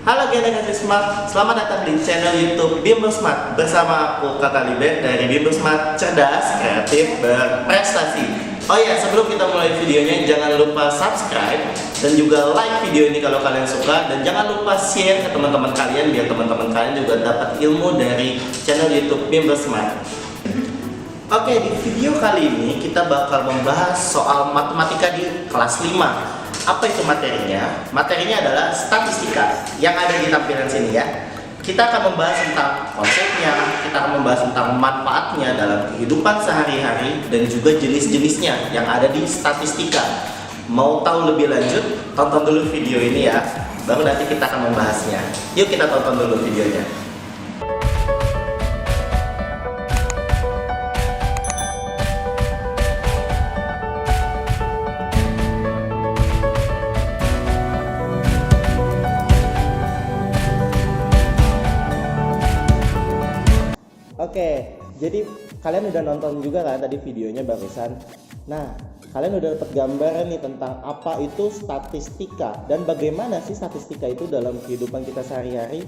Halo generasi Smart, selamat datang di channel YouTube Bimbo Smart bersama aku Kakak Liber dari Bimbo Smart, cerdas, kreatif, berprestasi. Oh ya, sebelum kita mulai videonya jangan lupa subscribe dan juga like video ini kalau kalian suka, dan jangan lupa share ke teman-teman kalian biar teman-teman kalian juga dapat ilmu dari channel YouTube Bimbo Smart. Oke, di video kali ini kita bakal membahas soal matematika di kelas 5. Apa itu materinya? Materinya adalah statistika yang ada di tampilan sini ya. Kita akan membahas tentang konsepnya, kita akan membahas tentang manfaatnya dalam kehidupan sehari-hari dan juga jenis-jenisnya yang ada di statistika. Mau tahu lebih lanjut? Tonton dulu video ini ya. Baru nanti kita akan membahasnya. Yuk kita tonton dulu videonya. Oke, jadi kalian udah nonton juga kan tadi videonya barusan. Nah, kalian udah dapat gambaran nih tentang apa itu statistika dan bagaimana sih statistika itu dalam kehidupan kita sehari-hari.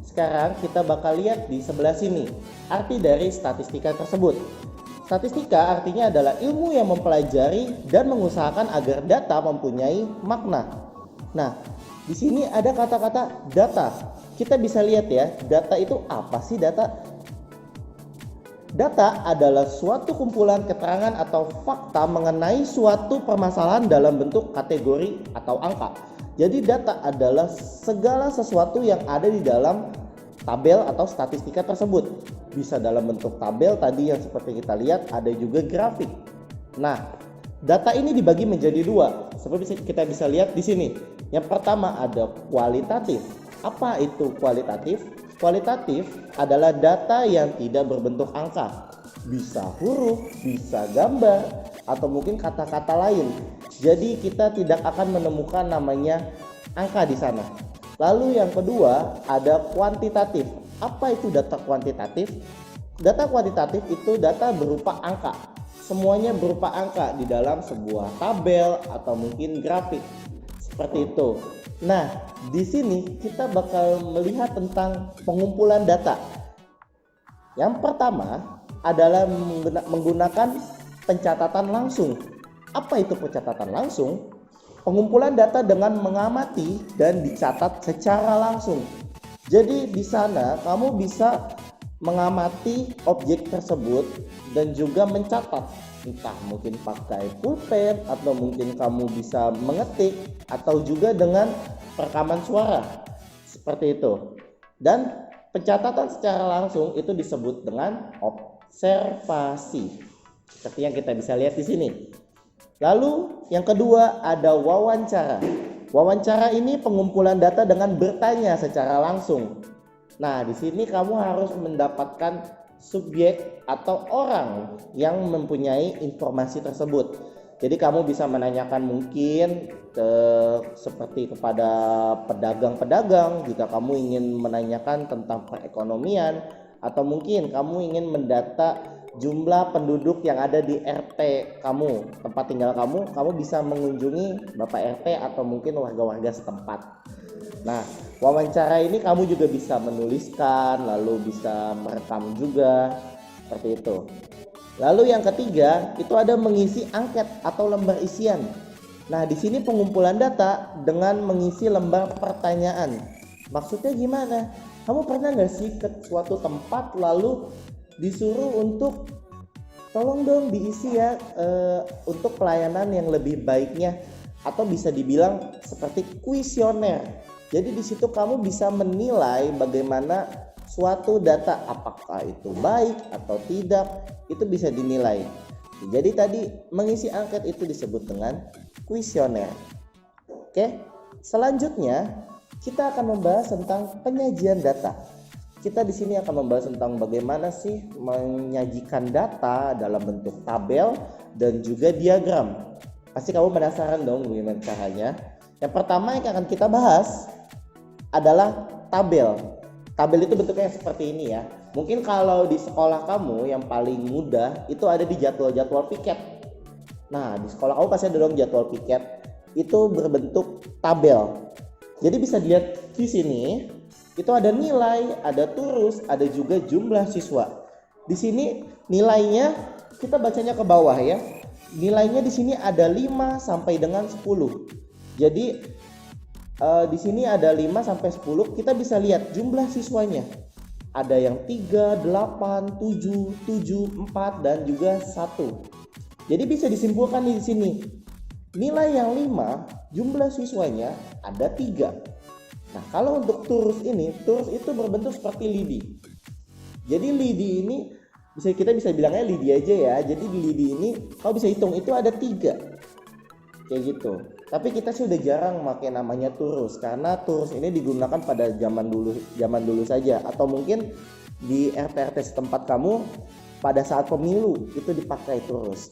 Sekarang kita bakal lihat di sebelah sini arti dari statistika tersebut. Statistika artinya adalah ilmu yang mempelajari dan mengusahakan agar data mempunyai makna. Nah, di sini ada kata-kata data. Kita bisa lihat ya, data itu apa sih data? Data adalah suatu kumpulan keterangan atau fakta mengenai suatu permasalahan dalam bentuk kategori atau angka. Jadi data adalah segala sesuatu yang ada di dalam tabel atau statistika tersebut. Bisa dalam bentuk tabel tadi yang seperti kita lihat, ada juga grafik. Nah, data ini dibagi menjadi dua. Seperti kita bisa lihat di sini. Yang pertama ada kualitatif. Apa itu kualitatif? Kualitatif adalah data yang tidak berbentuk angka, bisa huruf, bisa gambar, atau mungkin kata-kata lain. Jadi kita tidak akan menemukan namanya angka di sana. Lalu yang kedua ada kuantitatif. Apa itu data kuantitatif? Data kuantitatif itu data berupa angka. Semuanya berupa angka di dalam sebuah tabel atau mungkin grafik. Seperti itu. Nah, di sini kita bakal melihat tentang pengumpulan data. Yang pertama adalah menggunakan pencatatan langsung. Apa itu pencatatan langsung? Pengumpulan data dengan mengamati dan dicatat secara langsung. Jadi di sana kamu bisa mengamati objek tersebut dan juga mencatat. Entah mungkin pakai pulpen atau mungkin kamu bisa mengetik atau juga dengan perekaman suara seperti itu. Dan pencatatan secara langsung itu disebut dengan observasi seperti yang kita bisa lihat di sini. Lalu yang kedua ada wawancara. Wawancara ini pengumpulan data dengan bertanya secara langsung. Nah, di sini kamu harus mendapatkan subjek atau orang yang mempunyai informasi tersebut. Jadi kamu bisa menanyakan mungkin seperti kepada pedagang-pedagang jika kamu ingin menanyakan tentang perekonomian, atau mungkin kamu ingin mendata jumlah penduduk yang ada di RT kamu, tempat tinggal kamu bisa mengunjungi Bapak RT atau mungkin warga-warga setempat. Nah, wawancara ini kamu juga bisa menuliskan, lalu bisa merekam juga, seperti itu. Lalu yang ketiga, itu ada mengisi angket atau lembar isian. Nah, di sini pengumpulan data dengan mengisi lembar pertanyaan. Maksudnya gimana? Kamu pernah nggak sih ke suatu tempat lalu disuruh untuk tolong dong diisi ya untuk pelayanan yang lebih baiknya, atau bisa dibilang seperti kuesioner. Jadi di situ kamu bisa menilai bagaimana suatu data, apakah itu baik atau tidak, itu bisa dinilai. Jadi tadi mengisi angket itu disebut dengan kuesioner. Oke, selanjutnya kita akan membahas tentang penyajian data. Kita di sini akan membahas tentang bagaimana sih menyajikan data dalam bentuk tabel dan juga diagram. Pasti kamu penasaran dong bagaimana caranya. Yang pertama yang akan kita bahas adalah tabel. Tabel itu bentuknya seperti ini ya. Mungkin kalau di sekolah kamu yang paling mudah itu ada di jadwal-jadwal piket. Nah, di sekolah kamu pasti ada dong jadwal piket. Itu berbentuk tabel. Jadi bisa dilihat di sini itu ada nilai, ada turus, ada juga jumlah siswa. Di sini nilainya kita bacanya ke bawah ya. Nilainya di sini ada 5 sampai dengan 10. Jadi di sini ada 5 sampai 10, kita bisa lihat jumlah siswanya. Ada yang 3, 8, 7, 7, 4 dan juga 1. Jadi bisa disimpulkan di sini. Nilai yang 5, jumlah siswanya ada 3. Nah, kalau untuk turus ini, turus itu berbentuk seperti lidi. Jadi lidi ini kita bisa bilangnya lidi aja ya. Jadi di lidi ini kalau bisa hitung itu ada 3. Kayak gitu. Tapi kita sih udah jarang pakai namanya turus karena turus ini digunakan pada zaman dulu saja, atau mungkin di RT setempat kamu pada saat pemilu itu dipakai turus.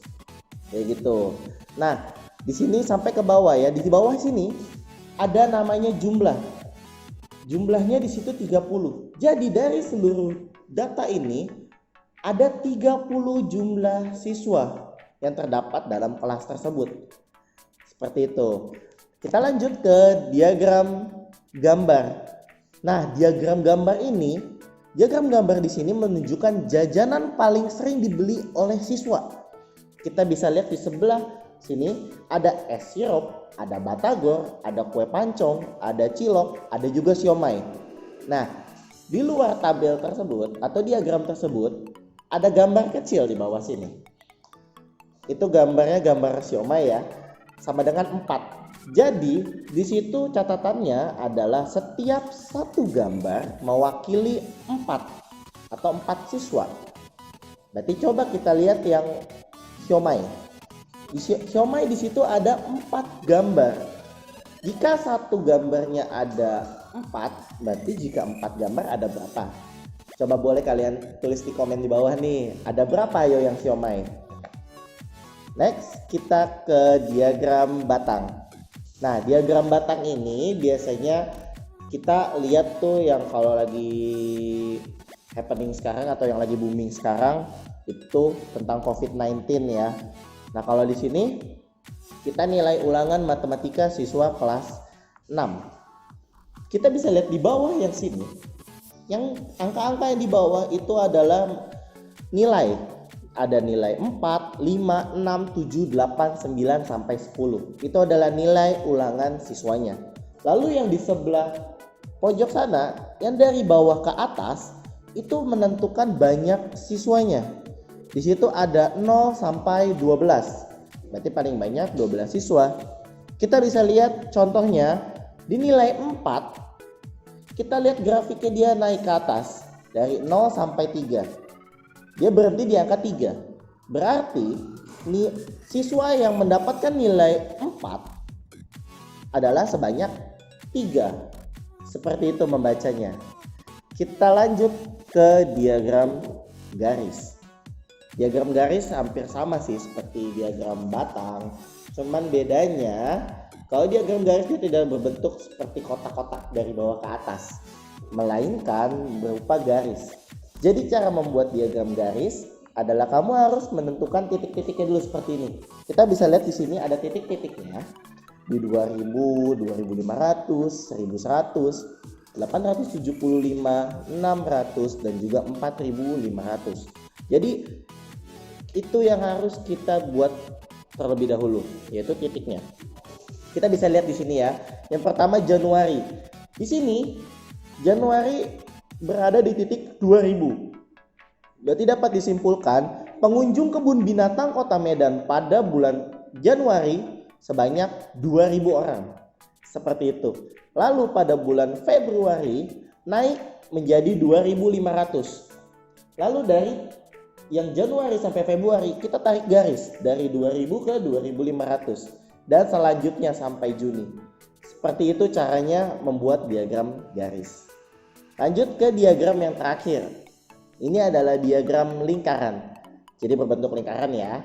Kayak gitu. Nah, di sini sampai ke bawah ya. Di bawah sini ada namanya jumlah. Jumlahnya di situ 30. Jadi dari seluruh data ini ada 30 jumlah siswa yang terdapat dalam kelas tersebut. Seperti itu. Kita lanjut ke diagram gambar. Nah, diagram gambar di sini menunjukkan jajanan paling sering dibeli oleh siswa. Kita bisa lihat di sebelah sini ada es sirup, ada batagor, ada kue pancong, ada cilok, ada juga siomay. Nah, di luar tabel tersebut atau diagram tersebut ada gambar kecil di bawah sini. Itu gambarnya gambar siomay ya. Sama dengan 4. Jadi di situ catatannya adalah setiap satu gambar mewakili 4 atau 4 siswa. Berarti coba kita lihat yang siomay. Di siomay di situ ada 4 gambar. Jika satu gambarnya ada 4, berarti jika 4 gambar ada berapa? Coba boleh kalian tulis di komen di bawah nih, ada berapa ayo yang siomay? Next, kita ke diagram batang. Nah, diagram batang ini biasanya kita lihat tuh yang kalau lagi happening sekarang atau yang lagi booming sekarang itu tentang COVID-19 ya. Nah, kalau di sini kita nilai ulangan matematika siswa kelas 6. Kita bisa lihat di bawah yang sini. Yang angka-angka yang di bawah itu adalah nilai. Ada nilai 4, 5, 6, 7, 8, 9, sampai 10. Itu adalah nilai ulangan siswanya. Lalu yang di sebelah pojok sana, yang dari bawah ke atas, itu menentukan banyak siswanya. Di situ ada 0 sampai 12. Berarti paling banyak 12 siswa. Kita bisa lihat contohnya, di nilai 4, kita lihat grafiknya dia naik ke atas. Dari 0 sampai 3. Dia berhenti di angka 3. Berarti siswa yang mendapatkan nilai 4 adalah sebanyak 3. Seperti itu membacanya. Kita lanjut ke diagram garis. Diagram garis hampir sama sih seperti diagram batang. Cuman bedanya kalau diagram garis itu tidak berbentuk seperti kotak-kotak dari bawah ke atas, melainkan berupa garis. Jadi cara membuat diagram garis adalah kamu harus menentukan titik-titiknya dulu seperti ini. Kita bisa lihat di sini ada titik-titiknya di 2000, 2500, 1100, 875, 600 dan juga 4500. Jadi itu yang harus kita buat terlebih dahulu, yaitu titiknya. Kita bisa lihat di sini ya. Yang pertama Januari. Di sini Januari berada di titik 2000. Berarti dapat disimpulkan pengunjung kebun binatang Kota Medan pada bulan Januari sebanyak 2000 orang. Seperti itu. Lalu pada bulan Februari naik menjadi 2500. Lalu dari yang Januari sampai Februari kita tarik garis dari 2000 ke 2500 dan selanjutnya sampai Juni. Seperti itu caranya membuat diagram garis. Lanjut ke diagram yang terakhir. Ini adalah diagram lingkaran. Jadi berbentuk lingkaran ya.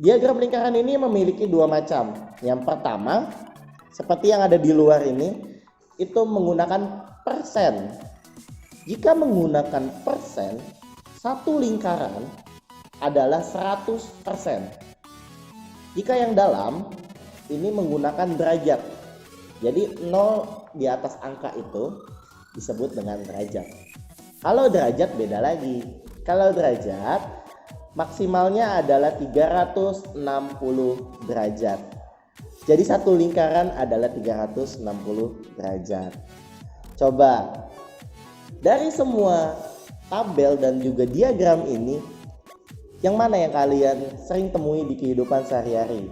Diagram lingkaran ini memiliki 2 macam. Yang pertama, seperti yang ada di luar ini, itu menggunakan persen. Jika menggunakan persen, satu lingkaran adalah 100%. Jika yang dalam, ini menggunakan derajat. Jadi 0 di atas angka itu disebut dengan derajat. Kalau derajat beda lagi. Kalau derajat maksimalnya adalah 360 derajat. Jadi satu lingkaran adalah 360 derajat. Coba dari semua tabel dan juga diagram ini, yang mana yang kalian sering temui di kehidupan sehari-hari?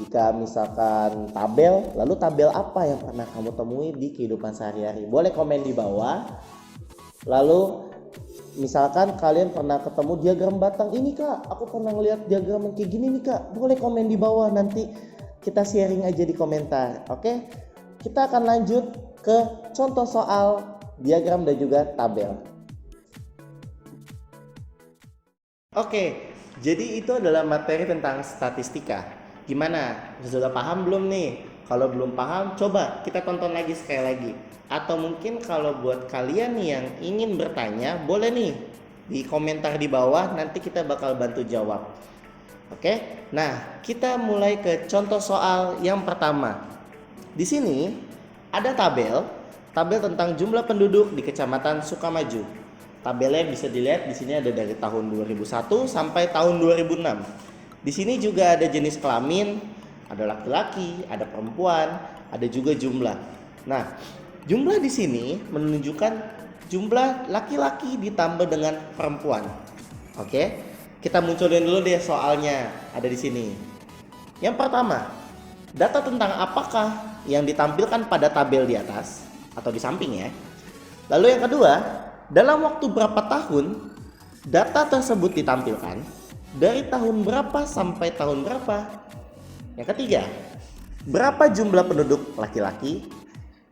Jika misalkan tabel, lalu tabel apa yang pernah kamu temui di kehidupan sehari-hari? Boleh komen di bawah. Lalu misalkan kalian pernah ketemu diagram batang ini kak, aku pernah ngeliat diagram yang kayak gini nih kak, boleh komen di bawah, nanti kita sharing aja di komentar. Oke, kita akan lanjut ke contoh soal diagram dan juga tabel. Oke, jadi itu adalah materi tentang statistika. Gimana? Sudah paham belum nih? Kalau belum paham, coba kita tonton lagi sekali lagi. Atau mungkin kalau buat kalian yang ingin bertanya, boleh nih di komentar di bawah, nanti kita bakal bantu jawab. Oke? Nah, kita mulai ke contoh soal yang pertama. Di sini ada tabel tentang jumlah penduduk di Kecamatan Sukamaju. Tabelnya bisa dilihat di sini ada dari tahun 2001 sampai tahun 2006. Di sini juga ada jenis kelamin, ada laki-laki, ada perempuan, ada juga jumlah. Nah, jumlah di sini menunjukkan jumlah laki-laki ditambah dengan perempuan. Oke, kita munculin dulu deh soalnya, ada di sini. Yang pertama, data tentang apakah yang ditampilkan pada tabel di atas atau di samping ya. Lalu yang kedua, dalam waktu berapa tahun data tersebut ditampilkan? Dari tahun berapa sampai tahun berapa? Yang ketiga, berapa jumlah penduduk laki-laki?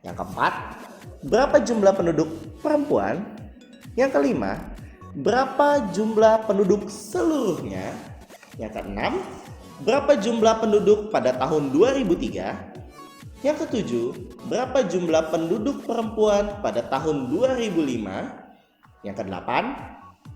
Yang keempat, berapa jumlah penduduk perempuan? Yang kelima, berapa jumlah penduduk seluruhnya? Yang keenam, berapa jumlah penduduk pada tahun 2003? Yang ketujuh, berapa jumlah penduduk perempuan pada tahun 2005? Yang kedelapan,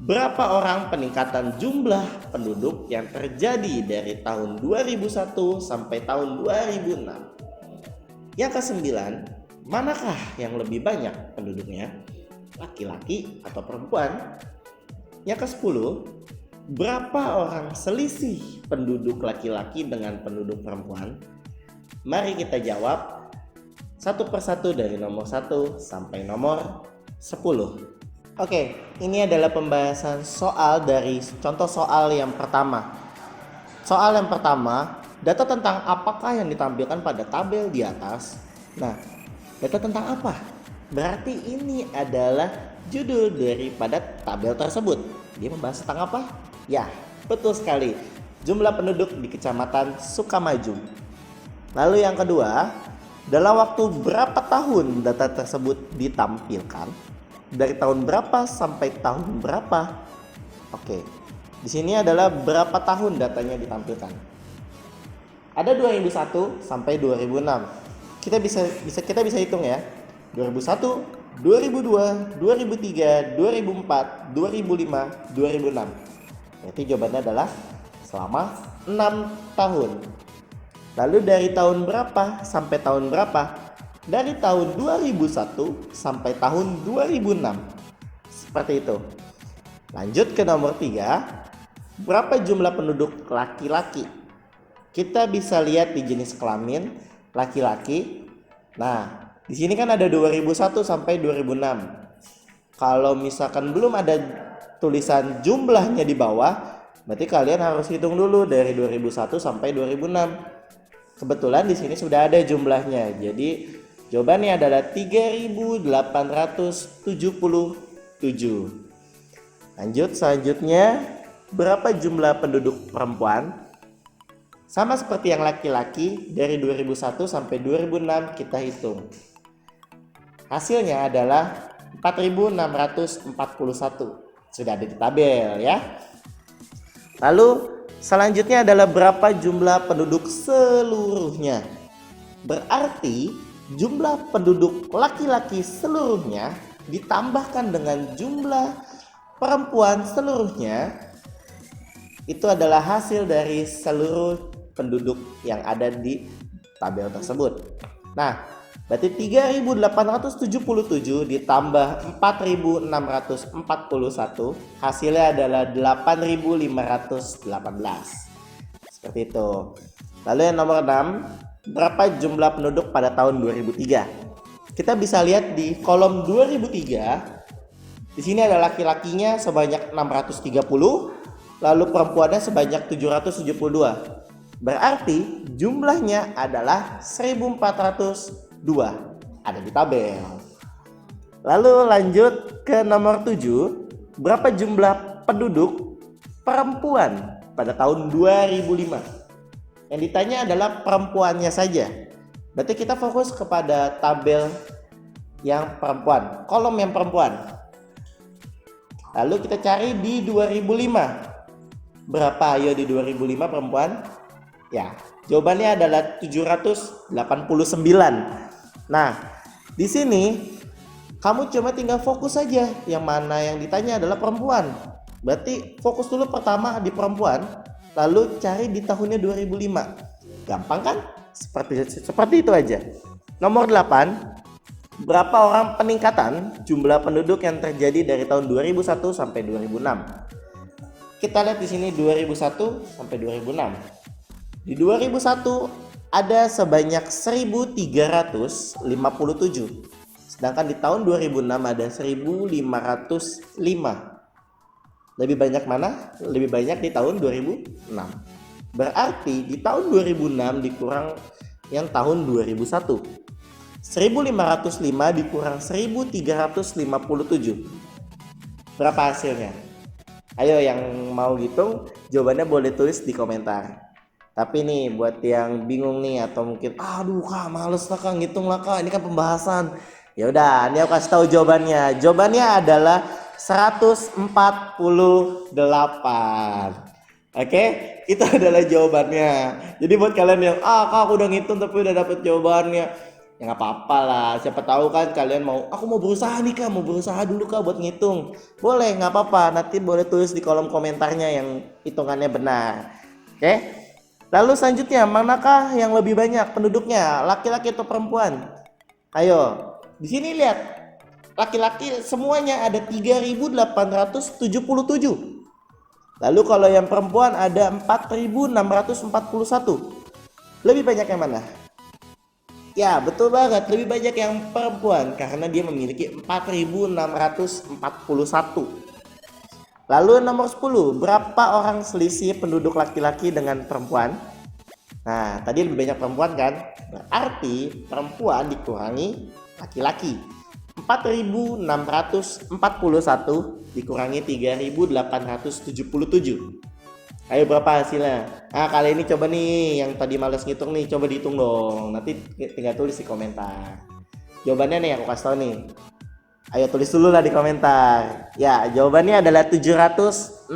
berapa orang peningkatan jumlah penduduk yang terjadi dari tahun 2001 sampai tahun 2006? Yang kesembilan, manakah yang lebih banyak penduduknya, laki-laki atau perempuan? Yang kesepuluh, berapa orang selisih penduduk laki-laki dengan penduduk perempuan? Mari kita jawab satu persatu dari nomor 1 sampai nomor 10. Oke, ini adalah pembahasan soal dari contoh soal yang pertama. Soal yang pertama, data tentang apakah yang ditampilkan pada tabel di atas. Nah, data tentang apa? Berarti ini adalah judul daripada tabel tersebut. Dia membahas tentang apa? Ya, betul sekali. Jumlah penduduk di Kecamatan Sukamaju. Lalu yang kedua, dalam waktu berapa tahun data tersebut ditampilkan? Dari tahun berapa sampai tahun berapa? Oke. Di sini adalah berapa tahun datanya ditampilkan. Ada 2001 sampai 2006. Kita bisa hitung ya. 2001, 2002, 2003, 2004, 2005, 2006. Berarti jawabannya adalah selama 6 tahun. Lalu dari tahun berapa sampai tahun berapa? Dari tahun 2001 sampai tahun 2006. Seperti itu. Lanjut ke nomor 3. Berapa jumlah penduduk laki-laki? Kita bisa lihat di jenis kelamin laki-laki. Nah, di sini kan ada 2001 sampai 2006. Kalau misalkan belum ada tulisan jumlahnya di bawah, berarti kalian harus hitung dulu dari 2001 sampai 2006. Kebetulan di sini sudah ada jumlahnya. Jadi jawabannya adalah 3.877. Lanjut selanjutnya, berapa jumlah penduduk perempuan? Sama seperti yang laki-laki, dari 2001 sampai 2006 kita hitung. Hasilnya adalah 4.641. Sudah ada di tabel ya. Lalu selanjutnya adalah berapa jumlah penduduk seluruhnya? Berarti jumlah penduduk laki-laki seluruhnya ditambahkan dengan jumlah perempuan seluruhnya, itu adalah hasil dari seluruh penduduk yang ada di tabel tersebut. Nah, Berarti 3.877 ditambah 4.641 hasilnya adalah 8.518. Seperti itu. Lalu yang nomor 6, berapa jumlah penduduk pada tahun 2003? Kita bisa lihat di kolom 2003. Di sini ada laki-lakinya sebanyak 630, lalu perempuannya sebanyak 772. Berarti jumlahnya adalah 1402. Ada di tabel. Lalu lanjut ke nomor 7. Berapa jumlah penduduk perempuan pada tahun 2005? Yang ditanya adalah perempuannya saja. Berarti kita fokus kepada tabel yang perempuan, kolom yang perempuan. Lalu kita cari di 2005. Berapa ayo di 2005 perempuan? Ya, jawabannya adalah 789. Nah, di sini kamu cuma tinggal fokus saja yang mana yang ditanya adalah perempuan. Berarti fokus dulu pertama di perempuan, lalu cari di tahunnya 2005. Gampang kan? Seperti itu aja. Nomor 8. Berapa orang peningkatan jumlah penduduk yang terjadi dari tahun 2001 sampai 2006? Kita lihat di sini 2001 sampai 2006. Di 2001 ada sebanyak 1.357. Sedangkan di tahun 2006 ada 1.505. Lebih banyak mana? Lebih banyak di tahun 2006. Berarti di tahun 2006 dikurang yang tahun 2001. 1.505 dikurang 1.357. Berapa hasilnya? Ayo yang mau hitung jawabannya boleh tulis di komentar. Tapi nih buat yang bingung nih atau mungkin aduh Kak males lah Kak ngitung lah Kak, ini kan pembahasan. Ya udah, ini aku kasih tahu jawabannya. Jawabannya adalah 148. Oke, itu adalah jawabannya. Jadi buat kalian yang Kak aku udah ngitung tapi udah dapet jawabannya, ya nggak apa-apa lah, siapa tahu kan kalian aku mau berusaha nih Kak, mau berusaha dulu Kak buat ngitung. Boleh, nggak apa-apa, nanti boleh tulis di kolom komentarnya yang hitungannya benar. Oke, lalu selanjutnya manakah yang lebih banyak penduduknya, laki-laki atau perempuan? Ayo, di sini lihat, laki-laki semuanya ada 3.877. Lalu kalau yang perempuan ada 4.641. Lebih banyak yang mana? Ya betul banget, lebih banyak yang perempuan karena dia memiliki 4.641. Lalu nomor 10, berapa orang selisih penduduk laki-laki dengan perempuan? Nah tadi lebih banyak perempuan kan, berarti perempuan dikurangi laki-laki. 4.641 dikurangi 3.877. Ayo berapa hasilnya? Nah kali ini coba nih yang tadi males ngitung nih, coba dihitung dong. Nanti tinggal tulis di komentar. Jawabannya nih aku kasih tau nih. Ayo tulis dulu lah di komentar. Ya jawabannya adalah 764.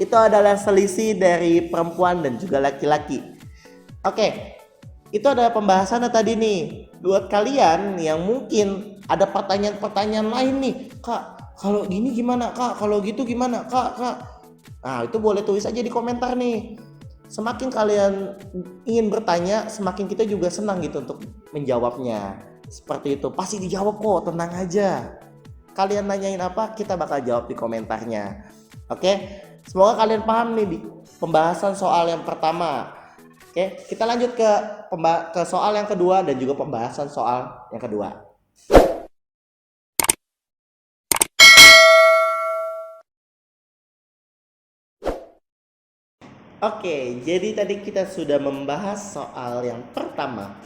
Itu adalah selisih dari perempuan dan juga laki-laki. Oke, itu adalah pembahasannya tadi nih. Buat kalian yang mungkin ada pertanyaan-pertanyaan lain nih, Kak kalau gini gimana Kak, kalau gitu gimana Kak. Nah itu boleh tulis aja di komentar nih. Semakin kalian ingin bertanya, semakin kita juga senang gitu untuk menjawabnya. Seperti itu, pasti dijawab kok, tenang aja. Kalian nanyain apa, kita bakal jawab di komentarnya. Oke, semoga kalian paham nih di pembahasan soal yang pertama. Oke, kita lanjut ke soal yang kedua dan juga pembahasan soal yang kedua. Oke, jadi tadi kita sudah membahas soal yang pertama.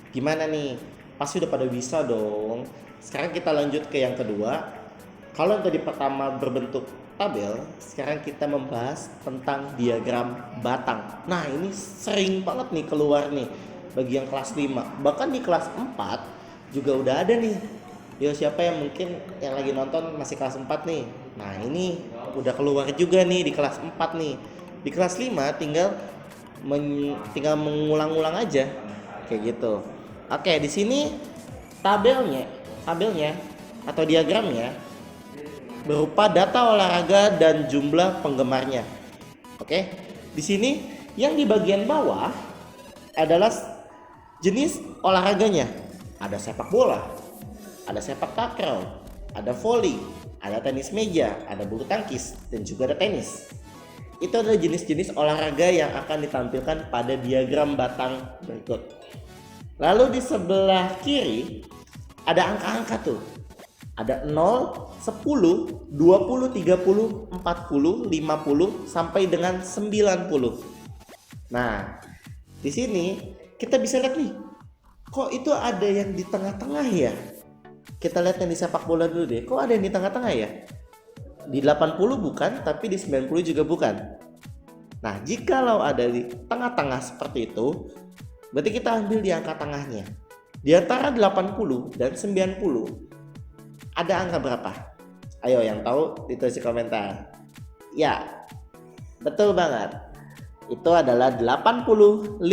Gimana nih? Pasti udah pada bisa dong. Sekarang kita lanjut ke yang kedua. Kalau yang tadi pertama berbentuk tabel, sekarang kita membahas tentang diagram batang. Nah, ini sering banget nih keluar nih bagi yang kelas 5. Bahkan di kelas 4 juga udah ada nih. Yo, siapa yang mungkin yang lagi nonton masih kelas 4 nih. Nah, ini udah keluar juga nih di kelas 4 nih. Di kelas 5 tinggal mengulang-ulang aja kayak gitu. Oke, di sini tabelnya atau diagramnya berupa data olahraga dan jumlah penggemarnya. Oke. Di sini yang di bagian bawah adalah Jenis olahraganya ada sepak bola, ada sepak takraw, ada voli, ada tenis meja, ada bulu tangkis, dan juga ada tenis. Itu adalah jenis-jenis olahraga yang akan ditampilkan pada diagram batang berikut. Lalu di sebelah kiri ada angka-angka tuh. Ada 0, 10, 20, 30, 40, 50 sampai dengan 90. Nah, di sini kita bisa lihat nih. Kok itu ada yang di tengah-tengah ya? Kita lihat yang di sepak bola dulu deh. Kok ada yang di tengah-tengah ya? Di 80 bukan, tapi di 90 juga bukan. Nah, jikalau ada di tengah-tengah seperti itu, berarti kita ambil di angka tengahnya. Di antara 80 dan 90 ada angka berapa? Ayo yang tahu ditulis di komentar. Ya, betul banget. Itu adalah 85.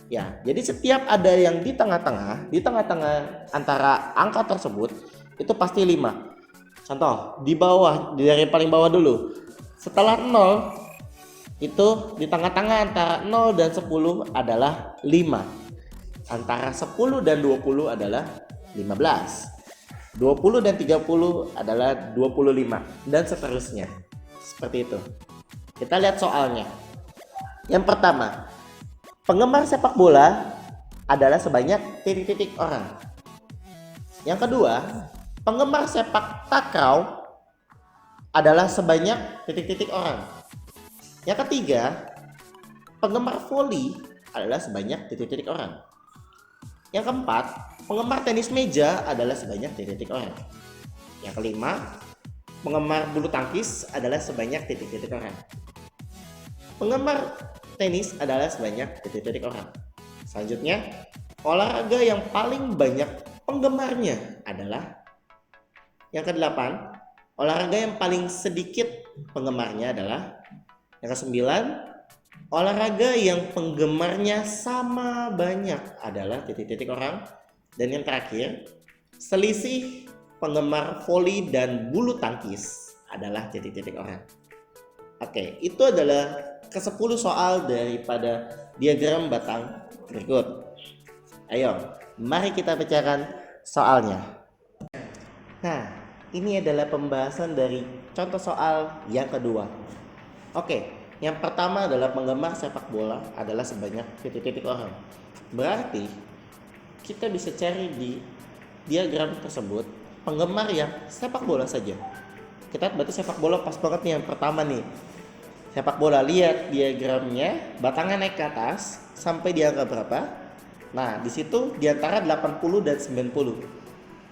Ya, jadi setiap ada yang di tengah-tengah antara angka tersebut itu pasti 5. Contoh, di bawah, dari paling bawah dulu. Setelah 0 itu di tengah-tengah antara 0 dan 10 adalah 5. Antara 10 dan 20 adalah 15. 20 dan 30 adalah 25 dan seterusnya. Seperti itu. Kita lihat soalnya. Yang pertama, penggemar sepak bola adalah sebanyak titik-titik orang. Yang kedua, penggemar sepak takraw adalah sebanyak titik-titik orang. Yang ketiga, penggemar voli adalah sebanyak titik-titik orang. Yang keempat, penggemar tenis meja adalah sebanyak titik-titik orang. Yang kelima, penggemar bulu tangkis adalah sebanyak titik-titik orang. Penggemar tenis adalah sebanyak titik-titik orang. Selanjutnya, olahraga yang paling banyak penggemarnya adalah yang kedelapan. Olahraga yang paling sedikit penggemarnya adalah yang kesembilan. Olahraga yang penggemarnya sama banyak adalah titik-titik orang. Dan yang terakhir, selisih penggemar voli dan bulu tangkis adalah titik-titik orang. Oke, itu adalah ke-10 soal daripada diagram batang berikut. Ayo, mari kita bacakan soalnya. Nah, ini adalah pembahasan dari contoh soal yang kedua. Oke, yang pertama adalah penggemar sepak bola adalah sebanyak titik-titik orang. Berarti kita bisa cari di diagram tersebut penggemar yang sepak bola saja. Kita berarti sepak bola pas banget nih yang pertama nih. Sepak bola, lihat diagramnya, batangnya naik ke atas sampai di angka berapa? Nah, di situ di antara 80 dan 90.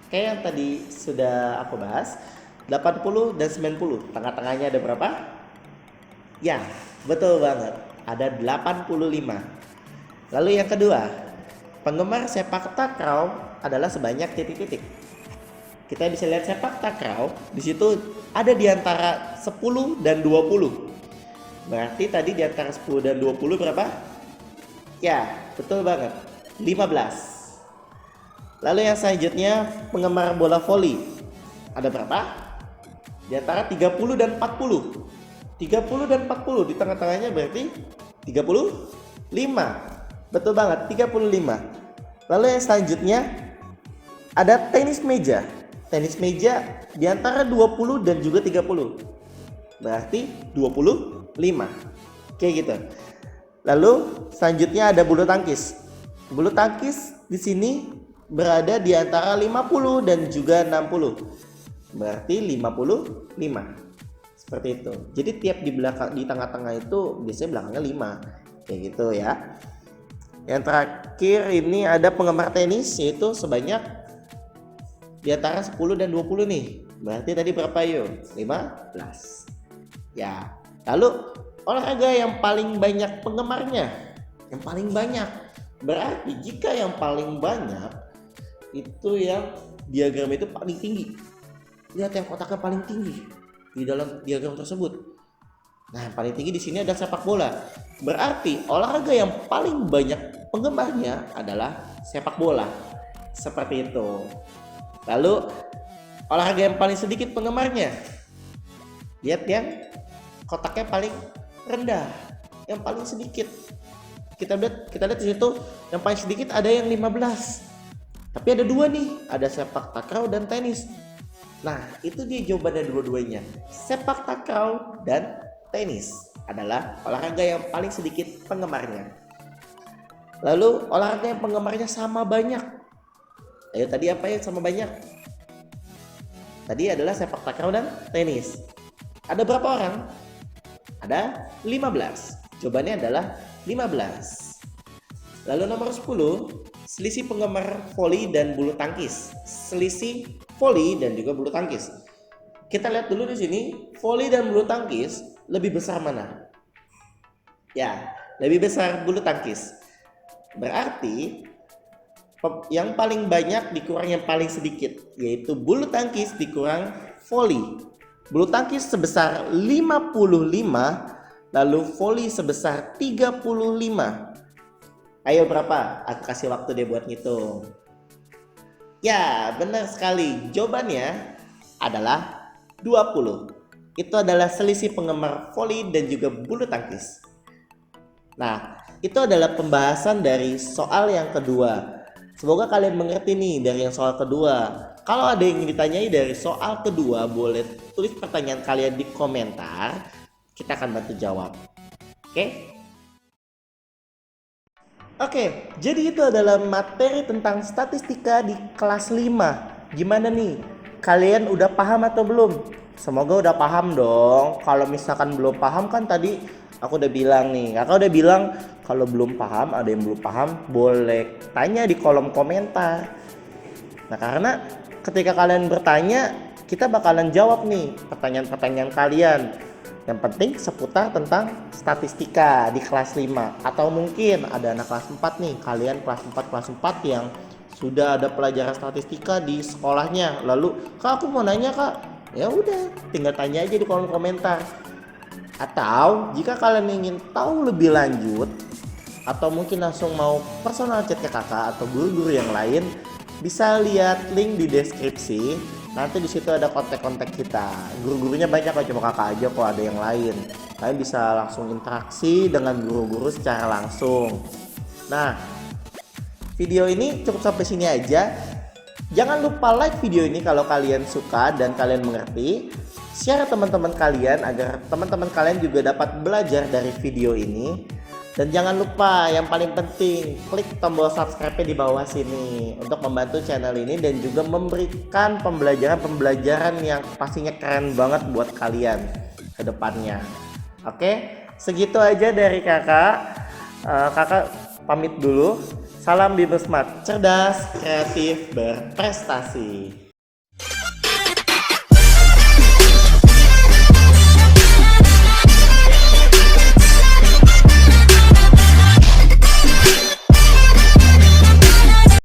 Kayak yang tadi sudah aku bahas, 80 dan 90. Tengah-tengahnya ada berapa? Ya, betul banget. Ada 85. Lalu yang kedua, penggemar sepak takraw adalah sebanyak titik-titik. Kita bisa lihat sepak takraw, di situ ada di antara 10 dan 20. Berarti tadi di antara 10 dan 20 berapa? Ya, betul banget. 15. Lalu yang selanjutnya, penggemar bola voli. Ada berapa? Di antara 30 dan 40. 30 dan 40 di tengah-tengahnya berarti 35. Betul banget, 35. Lalu yang selanjutnya ada tenis meja. Tenis meja di antara 20 dan juga 30. Berarti 25. Kayak gitu. Lalu selanjutnya ada bulu tangkis. Bulu tangkis di sini berada di antara 50 dan juga 60. Berarti 55. Seperti itu. Jadi tiap di belakang, di tengah-tengah itu biasanya belakangnya 5. Kayak gitu ya. Yang terakhir ini ada penggemar tenis, yaitu sebanyak di antara 10 dan 20 nih. Berarti tadi berapa yuk? 15. Ya. Lalu olahraga yang paling banyak penggemarnya. Yang paling banyak. Berarti jika yang paling banyak itu yang diagram itu paling tinggi. Lihat yang kotaknya paling tinggi di dalam diagram tersebut. Nah, yang paling tinggi di sini ada sepak bola. Berarti olahraga yang paling banyak penggemarnya adalah sepak bola. Seperti itu. Lalu olahraga yang paling sedikit penggemarnya. Lihat yang kotaknya paling rendah, yang paling sedikit. kita lihat di situ yang paling sedikit ada yang 15. Tapi ada dua nih, ada sepak takraw dan tenis. Nah, itu dia jawabannya dua-duanya. Sepak takraw dan tenis adalah olahraga yang paling sedikit penggemarnya. Lalu olahraga yang penggemarnya sama banyak. Ayo tadi apa yang sama banyak? Tadi adalah sepak takraw dan tenis. Ada berapa orang? Ada 15. Jawabannya adalah 15. Lalu nomor 10, selisih penggemar voli dan bulu tangkis. Selisih voli dan juga bulu tangkis. Kita lihat dulu di sini, voli dan bulu tangkis lebih besar mana? Ya, lebih besar bulu tangkis. Berarti yang paling banyak dikurang yang paling sedikit, yaitu bulu tangkis dikurang voli. Bulu tangkis sebesar 55, lalu voli sebesar 35. Ayo berapa? Aku kasih waktu deh buat ngitung. Ya, benar sekali. Jawabannya adalah 20. Itu adalah selisih penggemar voli dan juga bulu tangkis. Nah, itu adalah pembahasan dari soal yang kedua. Semoga kalian mengerti nih dari yang soal kedua. Kalau ada yang ingin ditanyai dari soal kedua, boleh tulis pertanyaan kalian di komentar. Kita akan bantu jawab. Oke? Oke, jadi itu adalah materi tentang statistika di kelas 5. Gimana nih? Kalian udah paham atau belum? Semoga udah paham dong. Kalau misalkan belum paham kan tadi aku udah bilang nih. Kakak udah bilang kalau belum paham, ada yang belum paham, boleh tanya di kolom komentar. Nah, karena ketika kalian bertanya, kita bakalan jawab nih pertanyaan-pertanyaan kalian. Yang penting seputar tentang statistika di kelas 5. Atau mungkin ada anak kelas 4 nih, kalian kelas 4 yang sudah ada pelajaran statistika di sekolahnya. Lalu, "Kak, aku mau nanya, Kak." Ya udah, tinggal tanya aja di kolom komentar. Atau jika kalian ingin tahu lebih lanjut atau mungkin langsung mau personal chat ke kakak atau guru-guru yang lain, bisa lihat link di deskripsi. Nanti di situ ada kontak-kontak kita. Guru-gurunya banyak, kok cuma kakak aja kok, ada yang lain. Kalian bisa langsung interaksi dengan guru-guru secara langsung. Nah, video ini cukup sampai sini aja. Jangan lupa like video ini kalau kalian suka dan kalian mengerti. Share teman-teman kalian agar teman-teman kalian juga dapat belajar dari video ini. Dan jangan lupa yang paling penting, klik tombol subscribe di bawah sini untuk membantu channel ini dan juga memberikan pembelajaran yang pastinya keren banget buat kalian ke depannya. Oke, segitu aja dari kakak. Kakak pamit dulu. Salam Bibel Smart, cerdas, kreatif, berprestasi.